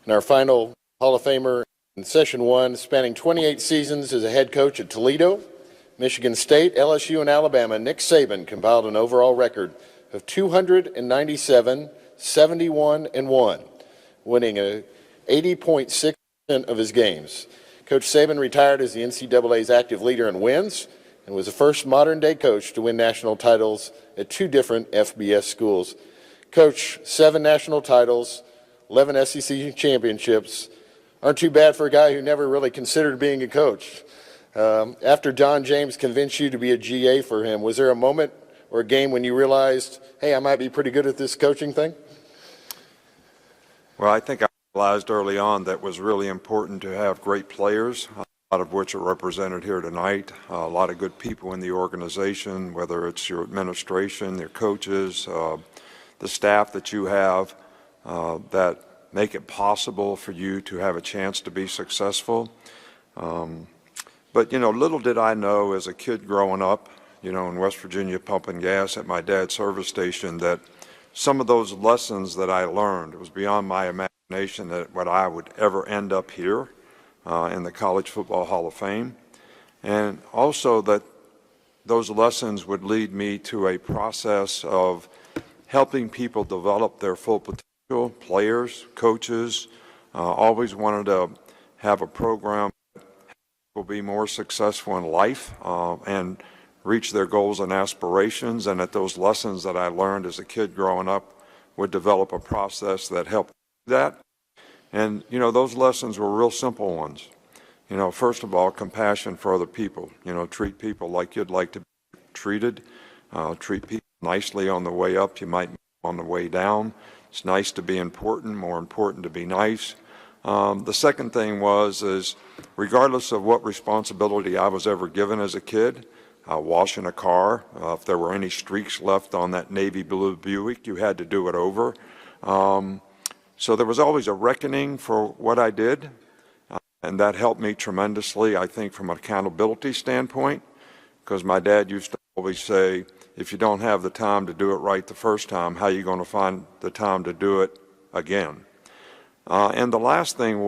And our final Hall of Famer in Session 1, spanning 28 seasons as a head coach at Toledo, Michigan State, LSU, and Alabama, Nick Saban compiled an overall record of 297, 71, and 1, winning 80.6% of his games. Coach Saban retired as the NCAA's active leader in wins and was the first modern-day coach to win national titles at 2 different FBS schools. Coach, 7 national titles, 11 SEC championships. Aren't too bad for a guy who never really considered being a coach. After Don James convinced you to be a GA for him, was there a moment or a game when you realized, hey, I might be pretty good at this coaching thing? Well, I think I realized early on that it was really important to have great players, a lot of which are represented here tonight, a lot of good people in the organization, whether it's your administration, your coaches, the staff that you have that make it possible for you to have a chance to be successful. But, you know, little did I know as a kid growing up, you know, in West Virginia pumping gas at my dad's service station, that some of those lessons that I learned, it was beyond my imagination that what I would ever end up here in the College Football Hall of Fame. And also that those lessons would lead me to a process of helping people develop their full potential, players, coaches. Always wanted to have a program that will be more successful in life and reach their goals and aspirations, and that those lessons that I learned as a kid growing up would develop a process that helped that. And, you know, those lessons were real simple ones. You know, first of all, compassion for other people. You know, treat people like you'd like to be treated. Treat people nicely on the way up. You might on the way down. It's nice to be important, more important to be nice. The second thing is regardless of what responsibility I was ever given as a kid, washing a car, if there were any streaks left on that navy blue Buick, you had to do it over. So there was always a reckoning for what I did, and that helped me tremendously, I think, from an accountability standpoint, because my dad used to always say, if you don't have the time to do it right the first time, how are you going to find the time to do it again? And the last thing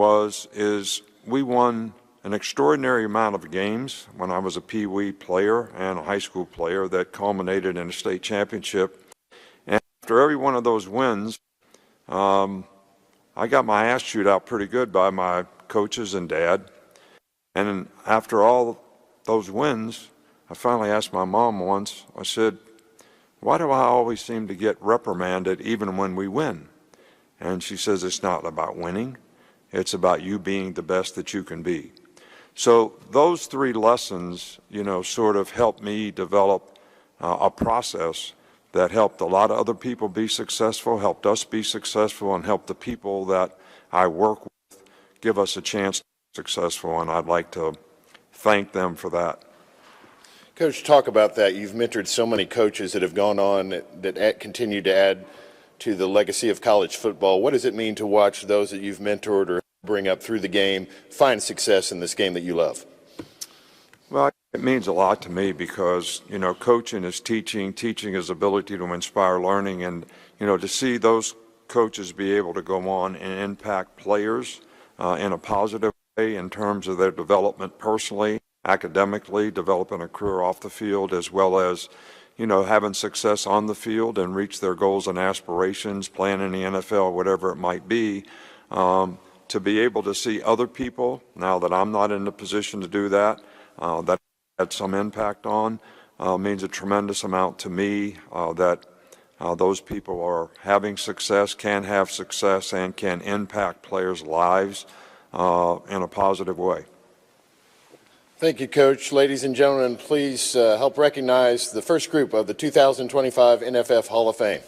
is we won an extraordinary amount of games when I was a Pee Wee player and a high school player that culminated in a state championship. And after every one of those wins, I got my ass chewed out pretty good by my coaches and dad. And after all those wins, I finally asked my mom once, I said, why do I always seem to get reprimanded even when we win? And she says, it's not about winning. It's about you being the best that you can be. So those 3 lessons, you know, sort of helped me develop a process that helped a lot of other people be successful, helped us be successful, and helped the people that I work with give us a chance to be successful, and I'd like to thank them for that. Coach, talk about that. You've mentored so many coaches that have gone on that continue to add to the legacy of college football. What does it mean to watch those that you've mentored or bring up through the game find success in this game that you love? Well, it means a lot to me because, you know, coaching is teaching, teaching is ability to inspire learning, and, you know, to see those coaches be able to go on and impact players in a positive way in terms of their development personally, academically, developing a career off the field, as well as, you know, having success on the field and reach their goals and aspirations, playing in the NFL, whatever it might be. To be able to see other people, now that I'm not in the position to do that, that had some impact on, means a tremendous amount to me that those people are having success, can have success, and can impact players' lives in a positive way. Thank you, Coach. Ladies and gentlemen, please help recognize the first group of the 2025 NFF Hall of Fame.